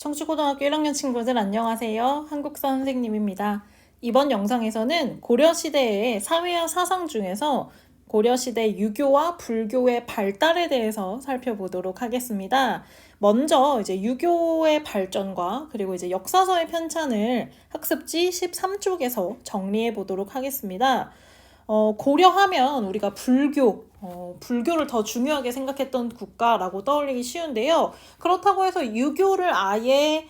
청주고등학교 1학년 친구들 안녕하세요. 한국사 선생님입니다. 이번 영상에서는 고려시대의 사회와 사상 중에서 고려시대 유교와 불교의 발달에 대해서 살펴보도록 하겠습니다. 먼저 이제 유교의 발전과 그리고 이제 역사서의 편찬을 학습지 13쪽에서 정리해 보도록 하겠습니다. 고려하면 우리가 불교를 더 중요하게 생각했던 국가라고 떠올리기 쉬운데요. 그렇다고 해서 유교를 아예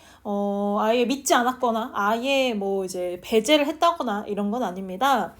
믿지 않았거나 아예 뭐 이제 배제를 했다거나 이런 건 아닙니다.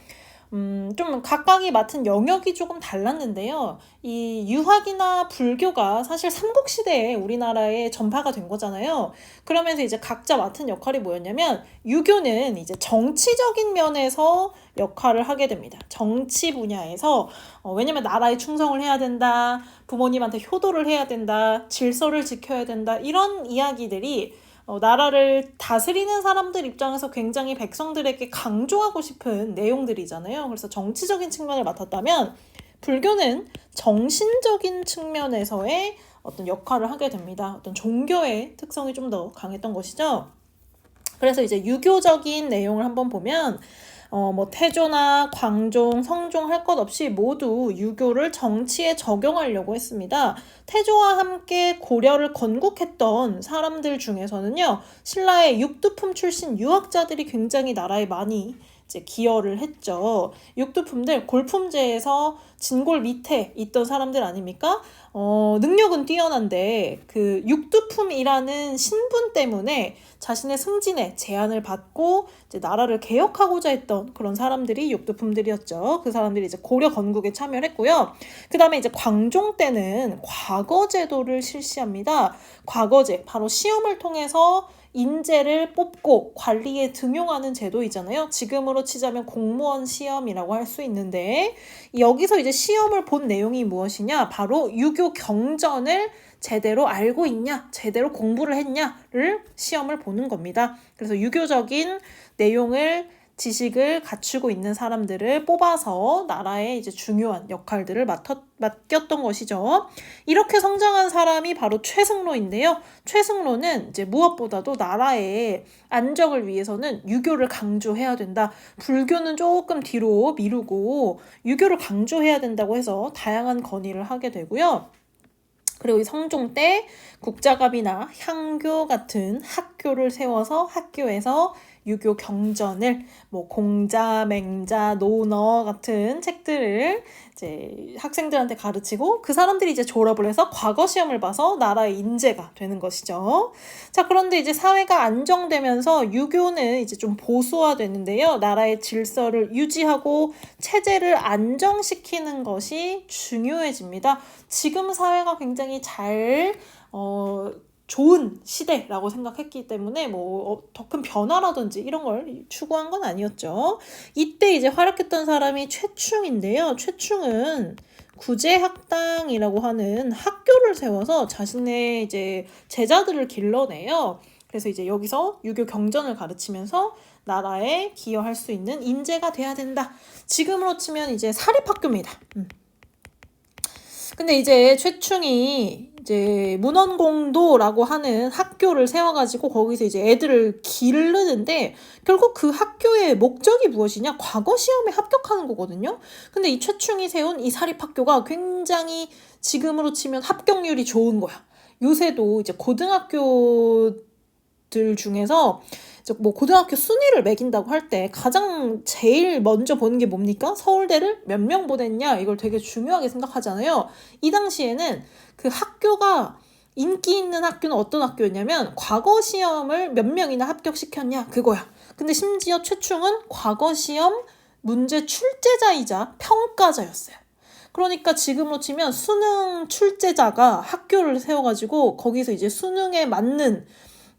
좀 각각이 맡은 영역이 조금 달랐는데요. 이 유학이나 불교가 사실 삼국시대에 우리나라에 전파가 된 거잖아요. 그러면서 이제 각자 맡은 역할이 뭐였냐면 유교는 이제 정치적인 면에서 역할을 하게 됩니다. 정치 분야에서 왜냐면 나라에 충성을 해야 된다, 부모님한테 효도를 해야 된다, 질서를 지켜야 된다 이런 이야기들이 나라를 다스리는 사람들 입장에서 굉장히 백성들에게 강조하고 싶은 내용들이잖아요. 그래서 정치적인 측면을 맡았다면 불교는 정신적인 측면에서의 어떤 역할을 하게 됩니다. 어떤 종교의 특성이 좀 더 강했던 것이죠. 그래서 이제 유교적인 내용을 한번 보면 뭐 태조나 광종, 성종 할 것 없이 모두 유교를 정치에 적용하려고 했습니다. 태조와 함께 고려를 건국했던 사람들 중에서는요, 신라의 육두품 출신 유학자들이 굉장히 나라에 많이 이제 기여를 했죠. 육두품들 골품제에서 진골 밑에 있던 사람들 아닙니까? 능력은 뛰어난데 그 육두품이라는 신분 때문에 자신의 승진에 제한을 받고 이제 나라를 개혁하고자 했던 그런 사람들이 육두품들이었죠. 그 사람들이 이제 고려 건국에 참여를 했고요. 그 다음에 이제 광종 때는 과거제도를 실시합니다. 과거제, 바로 시험을 통해서 인재를 뽑고 관리에 등용하는 제도이잖아요. 지금으로 치자면 공무원 시험이라고 할 수 있는데 여기서 이제 시험을 본 내용이 무엇이냐? 바로 유교 경전을 제대로 알고 있냐? 제대로 공부를 했냐를 시험을 보는 겁니다. 그래서 유교적인 내용을 지식을 갖추고 있는 사람들을 뽑아서 나라의 이제 중요한 역할들을 맡겼던 것이죠. 이렇게 성장한 사람이 바로 최승로인데요. 최승로는 이제 무엇보다도 나라의 안정을 위해서는 유교를 강조해야 된다. 불교는 조금 뒤로 미루고 유교를 강조해야 된다고 해서 다양한 건의를 하게 되고요. 그리고 이 성종 때 국자갑이나 향교 같은 학교를 세워서 학교에서 유교 경전을 뭐 공자, 맹자, 논어 같은 책들을 이제 학생들한테 가르치고 그 사람들이 이제 졸업을 해서 과거 시험을 봐서 나라의 인재가 되는 것이죠. 자, 그런데 이제 사회가 안정되면서 유교는 이제 좀 보수화되는데요. 나라의 질서를 유지하고 체제를 안정시키는 것이 중요해집니다. 지금 사회가 굉장히 좋은 시대라고 생각했기 때문에 더 큰 변화라든지 이런 걸 추구한 건 아니었죠. 이때 이제 활약했던 사람이 최충인데요. 최충은 구제학당이라고 하는 학교를 세워서 자신의 이제 제자들을 길러내요. 그래서 이제 여기서 유교 경전을 가르치면서 나라에 기여할 수 있는 인재가 돼야 된다. 지금으로 치면 이제 사립학교입니다. 근데 이제 최충이 이제 문헌공도라고 하는 학교를 세워가지고 거기서 이제 애들을 기르는데 결국 그 학교의 목적이 무엇이냐? 과거 시험에 합격하는 거거든요. 근데 이 최충이 세운 이 사립학교가 굉장히 지금으로 치면 합격률이 좋은 거야. 요새도 이제 고등학교들 중에서 뭐 고등학교 순위를 매긴다고 할 때 가장 제일 먼저 보는 게 뭡니까? 서울대를 몇 명 보냈냐? 이걸 되게 중요하게 생각하잖아요. 이 당시에는 그 학교가 인기 있는 학교는 어떤 학교였냐면 과거 시험을 몇 명이나 합격시켰냐? 그거야. 근데 심지어 최충은 과거 시험 문제 출제자이자 평가자였어요. 그러니까 지금으로 치면 수능 출제자가 학교를 세워가지고 거기서 이제 수능에 맞는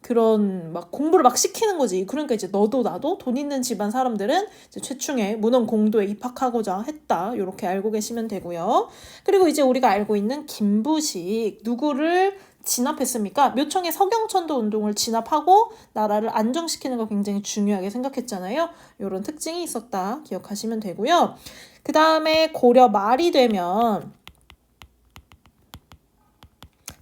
그런 막 공부를 막 시키는 거지. 그러니까 이제 너도 나도 돈 있는 집안 사람들은 이제 최충의 문헌공도에 입학하고자 했다. 이렇게 알고 계시면 되고요. 그리고 이제 우리가 알고 있는 김부식 누구를 진압했습니까? 묘청의 서경천도 운동을 진압하고 나라를 안정시키는 거 굉장히 중요하게 생각했잖아요. 이런 특징이 있었다. 기억하시면 되고요. 그 다음에 고려 말이 되면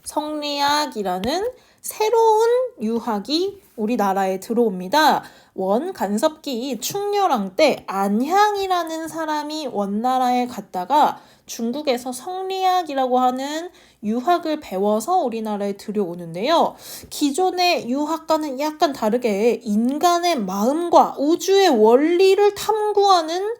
성리학이라는 새로운 유학이 우리나라에 들어옵니다. 원 간섭기 충렬왕 때 안향이라는 사람이 원나라에 갔다가 중국에서 성리학이라고 하는 유학을 배워서 우리나라에 들여오는데요. 기존의 유학과는 약간 다르게 인간의 마음과 우주의 원리를 탐구하는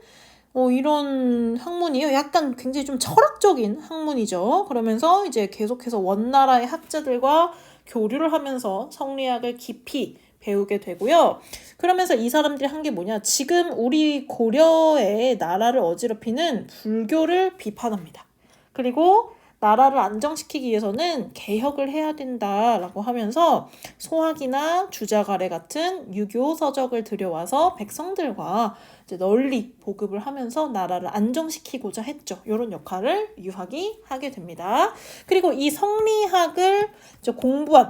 이런 학문이에요. 약간 굉장히 좀 철학적인 학문이죠. 그러면서 이제 계속해서 원나라의 학자들과 교류를 하면서 성리학을 깊이 배우게 되고요. 그러면서 이 사람들이 한 게 뭐냐? 지금 우리 고려의 나라를 어지럽히는 불교를 비판합니다. 그리고 나라를 안정시키기 위해서는 개혁을 해야 된다라고 하면서 소학이나 주자가래 같은 유교 서적을 들여와서 백성들과 이제 널리 보급을 하면서 나라를 안정시키고자 했죠. 이런 역할을 유학이 하게 됩니다. 그리고 이 성리학을 이제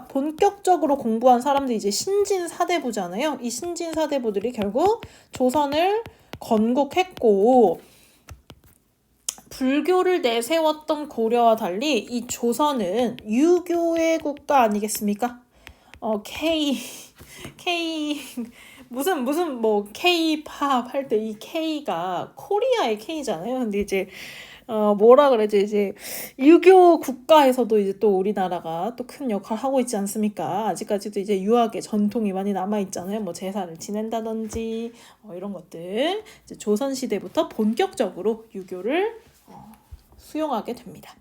본격적으로 공부한 사람들이 이제 신진사대부잖아요. 이 신진사대부들이 결국 조선을 건국했고, 불교를 내세웠던 고려와 달리 이 조선은 유교의 국가 아니겠습니까? 무슨 K-팝 할 때 이 K가 코리아의 K잖아요. 근데 이제 뭐라 그러지? 이제 유교 국가에서도 이제 또 우리나라가 또 큰 역할을 하고 있지 않습니까? 아직까지도 이제 유학의 전통이 많이 남아 있잖아요. 뭐 제사를 지낸다든지 이런 것들. 이제 조선 시대부터 본격적으로 유교를 수용하게 됩니다.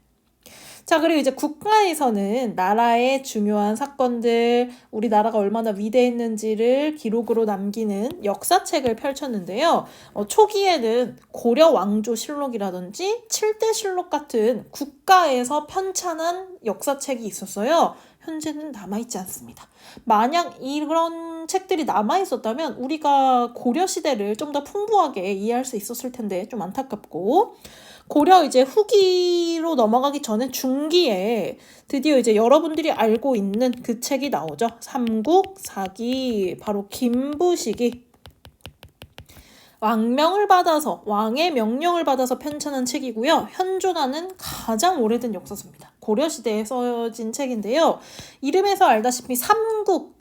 자, 그리고 이제 국가에서는 나라의 중요한 사건들, 우리나라가 얼마나 위대했는지를 기록으로 남기는 역사책을 펼쳤는데요. 초기에는 고려 왕조실록이라든지 칠대실록 같은 국가에서 편찬한 역사책이 있었어요. 현재는 남아있지 않습니다. 만약 이런 책들이 남아있었다면 우리가 고려시대를 좀 더 풍부하게 이해할 수 있었을 텐데 좀 안타깝고, 고려 이제 후기로 넘어가기 전에 중기에 드디어 이제 여러분들이 알고 있는 그 책이 나오죠. 삼국사기, 바로 김부식이 왕의 명령을 받아서 편찬한 책이고요. 현존하는 가장 오래된 역사서입니다. 고려시대에 써진 책인데요. 이름에서 알다시피 삼국,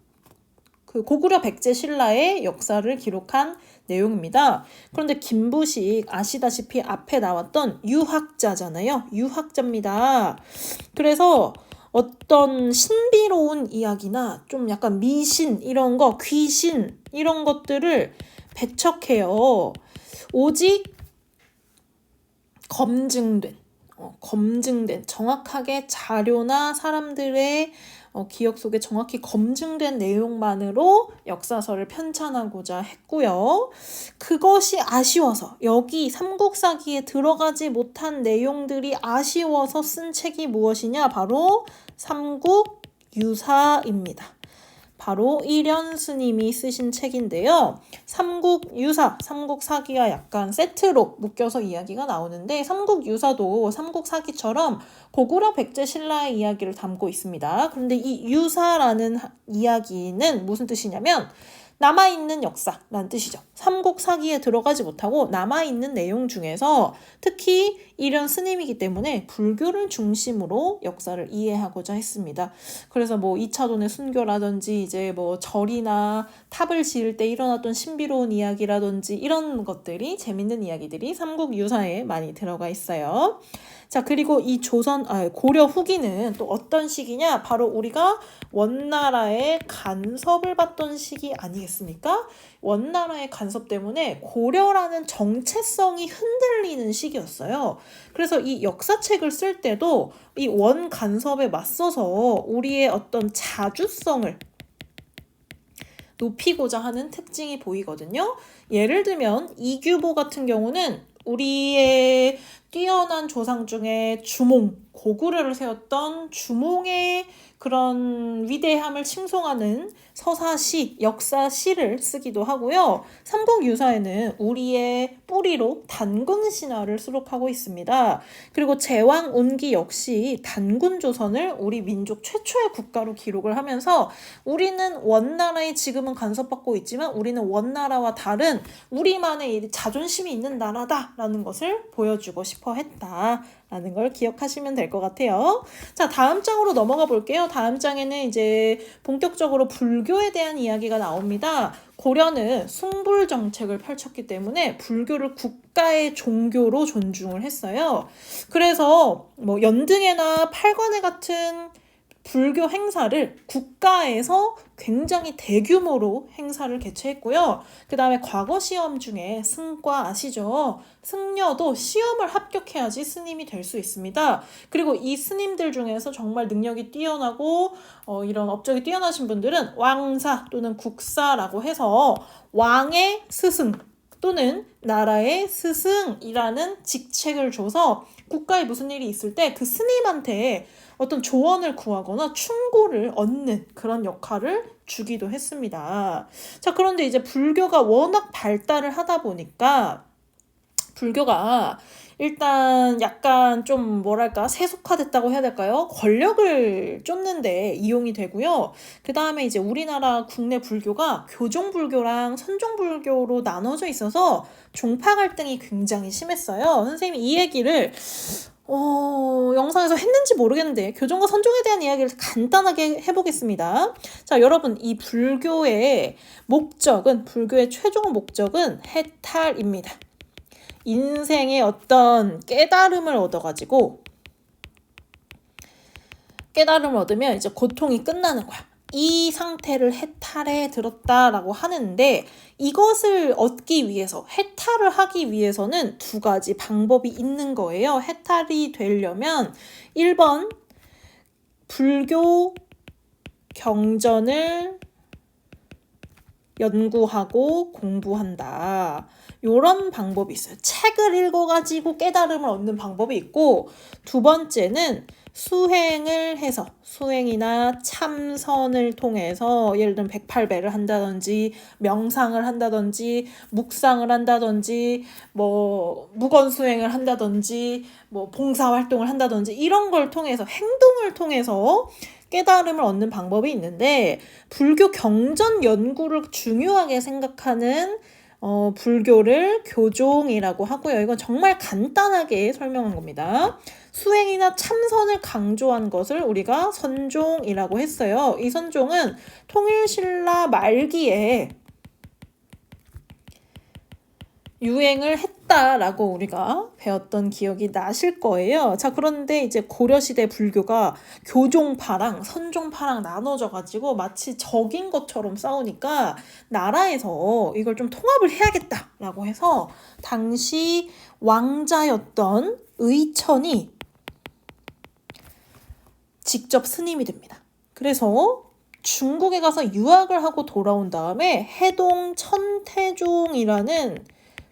그 고구려 백제 신라의 역사를 기록한 내용입니다. 그런데 김부식 아시다시피 앞에 나왔던 유학자잖아요. 유학자입니다. 그래서 어떤 신비로운 이야기나 좀 약간 미신 이런 거, 귀신 이런 것들을 배척해요. 오직 검증된 정확하게 자료나 사람들의 기억 속에 정확히 검증된 내용만으로 역사서를 편찬하고자 했고요. 그것이 아쉬워서 여기 삼국사기에 들어가지 못한 내용들이 아쉬워서 쓴 책이 무엇이냐? 바로 삼국유사입니다. 바로 이련 스님이 쓰신 책인데요. 삼국유사, 삼국사기와 약간 세트로 묶여서 이야기가 나오는데, 삼국유사도 삼국사기처럼 고구려 백제 신라의 이야기를 담고 있습니다. 그런데 이 유사라는 이야기는 무슨 뜻이냐면 남아있는 역사라는 뜻이죠. 삼국사기에 들어가지 못하고 남아있는 내용 중에서 특히 이련 스님이기 때문에 불교를 중심으로 역사를 이해하고자 했습니다. 그래서 뭐 2차돈의 순교라든지 이제 뭐 절이나 탑을 지을 때 일어났던 신비로운 이야기라든지 이런 것들이, 재밌는 이야기들이 삼국유사에 많이 들어가 있어요. 자, 그리고 이 고려 후기는 또 어떤 시기냐? 바로 우리가 원나라의 간섭을 받던 시기 아니겠습니까? 원나라의 간섭 때문에 고려라는 정체성이 흔들리는 시기였어요. 그래서 이 역사책을 쓸 때도 이 원 간섭에 맞서서 우리의 어떤 자주성을 높이고자 하는 특징이 보이거든요. 예를 들면 이규보 같은 경우는 우리의 뛰어난 조상 중에 주몽, 고구려를 세웠던 주몽의 그런 위대함을 칭송하는 서사시, 역사시를 쓰기도 하고요. 삼국유사에는 우리의 뿌리로 단군 신화를 수록하고 있습니다. 그리고 제왕 운기 역시 단군 조선을 우리 민족 최초의 국가로 기록을 하면서 우리는 원나라에 지금은 간섭받고 있지만 우리는 원나라와 다른 우리만의 자존심이 있는 나라다라는 것을 보여주고 싶습니다. 싶어 했다라는 걸 기억하시면 될 것 같아요. 자, 다음 장으로 넘어가 볼게요. 다음 장에는 이제 본격적으로 불교에 대한 이야기가 나옵니다. 고려는 숭불 정책을 펼쳤기 때문에 불교를 국가의 종교로 존중을 했어요. 그래서 뭐 연등회나 팔관회 같은 불교 행사를 국가에서 굉장히 대규모로 행사를 개최했고요. 그 다음에 과거 시험 중에 승과 아시죠? 승려도 시험을 합격해야지 스님이 될 수 있습니다. 그리고 이 스님들 중에서 정말 능력이 뛰어나고 이런 업적이 뛰어나신 분들은 왕사 또는 국사라고 해서 왕의 스승 또는 나라의 스승이라는 직책을 줘서 국가에 무슨 일이 있을 때 그 스님한테 어떤 조언을 구하거나 충고를 얻는 그런 역할을 주기도 했습니다. 자, 그런데 이제 불교가 워낙 발달을 하다 보니까 불교가 일단 약간 좀 뭐랄까 세속화됐다고 해야 될까요? 권력을 쫓는데 이용이 되고요. 그 다음에 이제 우리나라 국내 불교가 교종불교랑 선종불교로 나눠져 있어서 종파 갈등이 굉장히 심했어요. 선생님이 이 얘기를 영상에서 했는지 모르겠는데 교종과 선종에 대한 이야기를 간단하게 해보겠습니다. 자, 여러분, 이 불교의 최종 목적은 해탈입니다. 인생의 어떤 깨달음을 얻어가지고 깨달음을 얻으면 이제 고통이 끝나는 거야. 이 상태를 해탈에 들었다라고 하는데 이것을 얻기 위해서 해탈을 하기 위해서는 두 가지 방법이 있는 거예요. 해탈이 되려면 1번 불교 경전을 연구하고 공부한다. 이런 방법이 있어요. 책을 읽어가지고 깨달음을 얻는 방법이 있고, 두 번째는 수행을 해서 수행이나 참선을 통해서 예를 들면 108배를 한다든지 명상을 한다든지 묵상을 한다든지 뭐 무건수행을 한다든지 뭐 봉사활동을 한다든지 이런 걸 통해서 행동을 통해서 깨달음을 얻는 방법이 있는데 불교 경전 연구를 중요하게 생각하는 불교를 교종이라고 하고요. 이건 정말 간단하게 설명한 겁니다. 수행이나 참선을 강조한 것을 우리가 선종이라고 했어요. 이 선종은 통일신라 말기에 유행을 했다라고 우리가 배웠던 기억이 나실 거예요. 자, 그런데 이제 고려시대 불교가 교종파랑 선종파랑 나눠져 가지고 마치 적인 것처럼 싸우니까 나라에서 이걸 좀 통합을 해야겠다라고 해서 당시 왕자였던 의천이 직접 스님이 됩니다. 그래서 중국에 가서 유학을 하고 돌아온 다음에 해동 천태종이라는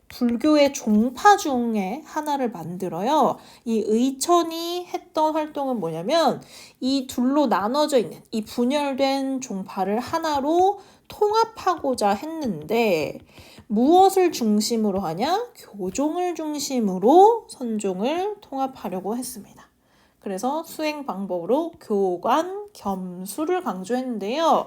불교의 종파 중에 하나를 만들어요. 이 의천이 했던 활동은 뭐냐면 이 둘로 나눠져 있는 이 분열된 종파를 하나로 통합하고자 했는데 무엇을 중심으로 하냐? 교종을 중심으로 선종을 통합하려고 했습니다. 그래서 수행 방법으로 교관, 겸수를 강조했는데요.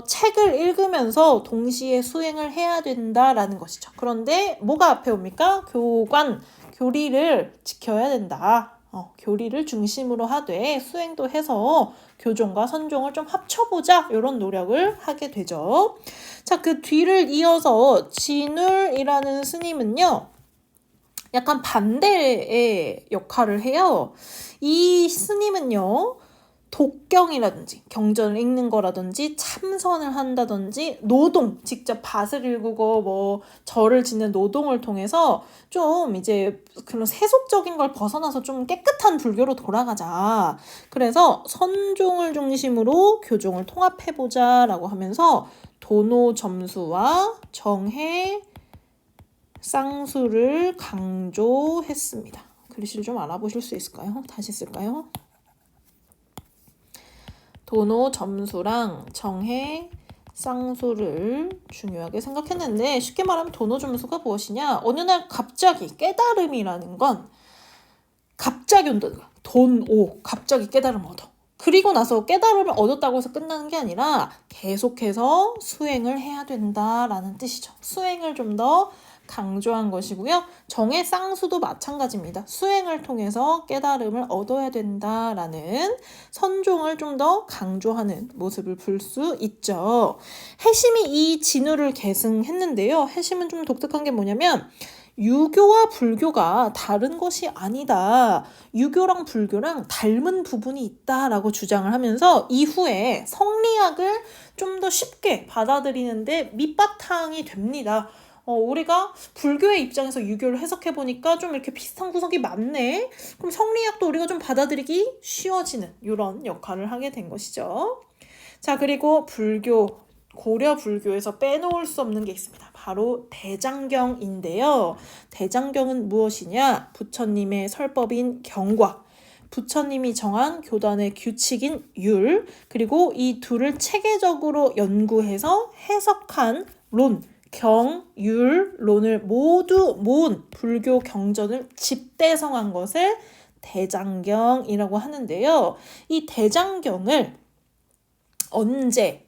책을 읽으면서 동시에 수행을 해야 된다라는 것이죠. 그런데 뭐가 앞에 옵니까? 교관, 교리를 지켜야 된다. 교리를 중심으로 하되 수행도 해서 교종과 선종을 좀 합쳐보자 이런 노력을 하게 되죠. 자, 그 뒤를 이어서 진울이라는 스님은요. 약간 반대의 역할을 해요. 이 스님은요. 독경이라든지 경전을 읽는 거라든지 참선을 한다든지 노동, 직접 밭을 일구고 뭐 절을 짓는 노동을 통해서 좀 이제 그런 세속적인 걸 벗어나서 좀 깨끗한 불교로 돌아가자. 그래서 선종을 중심으로 교종을 통합해보자 라고 하면서 도노점수와 정해 쌍수를 강조했습니다. 글씨를 좀 알아보실 수 있을까요? 다시 쓸까요? 도노 점수랑 정해 쌍수를 중요하게 생각했는데 쉽게 말하면 도노 점수가 무엇이냐? 어느 날 갑자기 깨달음이라는 건 갑자기 온다는 거야. 돈오 갑자기 깨달음을 얻어. 그리고 나서 깨달음을 얻었다고 해서 끝나는 게 아니라 계속해서 수행을 해야 된다라는 뜻이죠. 수행을 좀 더 강조한 것이고요. 정의 쌍수도 마찬가지입니다. 수행을 통해서 깨달음을 얻어야 된다라는 선종을 좀 더 강조하는 모습을 볼 수 있죠. 해심이 이 진우를 계승했는데요. 해심은 좀 독특한 게 뭐냐면 유교와 불교가 다른 것이 아니다. 유교랑 불교랑 닮은 부분이 있다라고 주장을 하면서 이후에 성리학을 좀 더 쉽게 받아들이는데 밑바탕이 됩니다. 우리가 불교의 입장에서 유교를 해석해보니까 좀 이렇게 비슷한 구석이 많네. 그럼 성리학도 우리가 좀 받아들이기 쉬워지는 이런 역할을 하게 된 것이죠. 자, 그리고 불교, 고려 불교에서 빼놓을 수 없는 게 있습니다. 바로 대장경인데요. 대장경은 무엇이냐? 부처님의 설법인 경과, 부처님이 정한 교단의 규칙인 율, 그리고 이 둘을 체계적으로 연구해서 해석한 론, 경, 율, 론을 모두 모은 불교 경전을 집대성한 것을 대장경이라고 하는데요. 이 대장경을 언제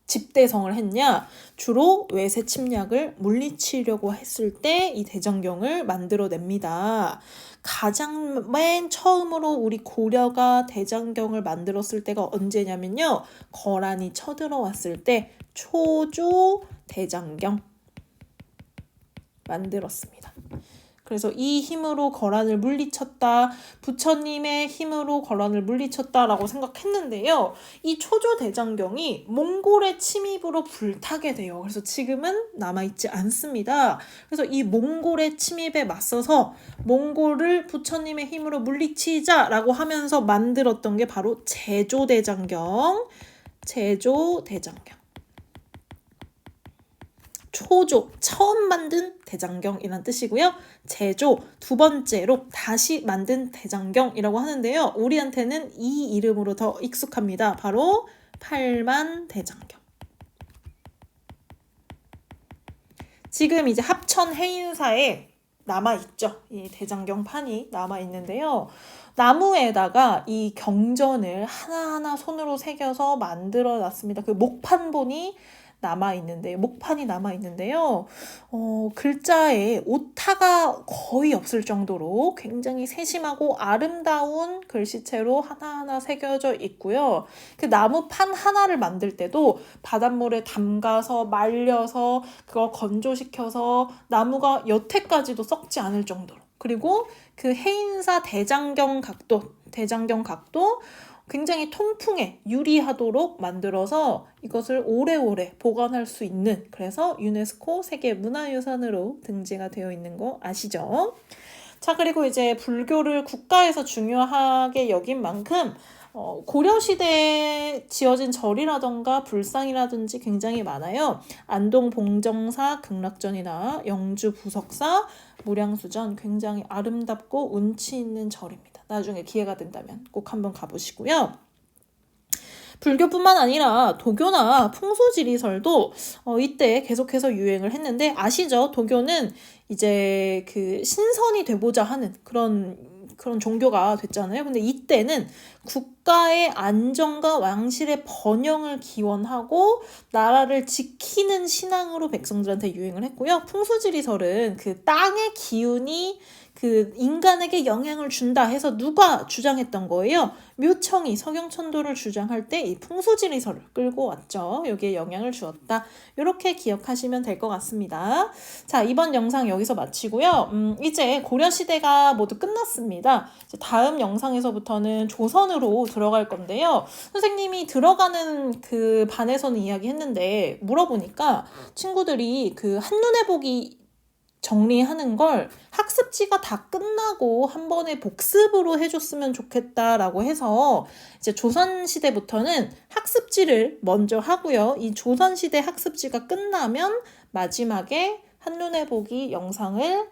집대성을 했냐? 주로 외세 침략을 물리치려고 했을 때 이 대장경을 만들어냅니다. 가장 맨 처음으로 우리 고려가 대장경을 만들었을 때가 언제냐면요. 거란이 쳐들어왔을 때 초조 대장경 만들었습니다. 그래서 이 힘으로 거란을 물리쳤다, 부처님의 힘으로 거란을 물리쳤다라고 생각했는데요. 이 초조대장경이 몽골의 침입으로 불타게 돼요. 그래서 지금은 남아있지 않습니다. 그래서 이 몽골의 침입에 맞서서 몽골을 부처님의 힘으로 물리치자라고 하면서 만들었던 게 바로 제조대장경. 초조, 처음 만든 대장경이란 뜻이고요. 제조, 두 번째로 다시 만든 대장경이라고 하는데요. 우리한테는 이 이름으로 더 익숙합니다. 바로 팔만대장경. 지금 이제 합천 해인사에 남아있죠. 이 대장경판이 남아있는데요. 나무에다가 이 경전을 하나하나 손으로 새겨서 만들어놨습니다. 그 목판본이 목판이 남아있는데요. 글자에 오타가 거의 없을 정도로 굉장히 세심하고 아름다운 글씨체로 하나하나 새겨져 있고요. 그 나무판 하나를 만들 때도 바닷물에 담가서 말려서 그걸 건조시켜서 나무가 여태까지도 썩지 않을 정도로, 그리고 그 해인사 대장경 각도 굉장히 통풍에 유리하도록 만들어서 이것을 오래오래 보관할 수 있는, 그래서 유네스코 세계문화유산으로 등재가 되어 있는 거 아시죠? 자, 그리고 이제 불교를 국가에서 중요하게 여긴 만큼 고려시대에 지어진 절이라던가 불상이라든지 굉장히 많아요. 안동 봉정사 극락전이나 영주 부석사 무량수전, 굉장히 아름답고 운치 있는 절입니다. 나중에 기회가 된다면 꼭 한번 가보시고요. 불교뿐만 아니라 도교나 풍수지리설도 이때 계속해서 유행을 했는데, 아시죠? 도교는 이제 그 신선이 되고자 하는 그런 종교가 됐잖아요. 근데 이때는 국가의 안정과 왕실의 번영을 기원하고 나라를 지키는 신앙으로 백성들한테 유행을 했고요. 풍수지리설은 그 땅의 기운이 그 인간에게 영향을 준다 해서 누가 주장했던 거예요? 묘청이 서경천도를 주장할 때 이 풍수지리설을 끌고 왔죠. 여기에 영향을 주었다. 이렇게 기억하시면 될 것 같습니다. 자, 이번 영상 여기서 마치고요. 이제 고려시대가 모두 끝났습니다. 이제 다음 영상에서부터는 조선으로 들어갈 건데요. 선생님이 들어가는 그 반에서는 이야기했는데, 물어보니까 친구들이 그 한눈에 보기 정리하는 걸 학습지가 다 끝나고 한 번에 복습으로 해줬으면 좋겠다라고 해서 이제 조선시대부터는 학습지를 먼저 하고요. 이 조선시대 학습지가 끝나면 마지막에 한눈에 보기 영상을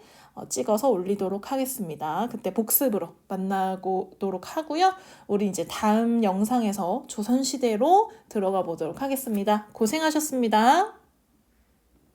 찍어서 올리도록 하겠습니다. 그때 복습으로 만나도록 하고요. 우리 이제 다음 영상에서 조선시대로 들어가 보도록 하겠습니다. 고생하셨습니다.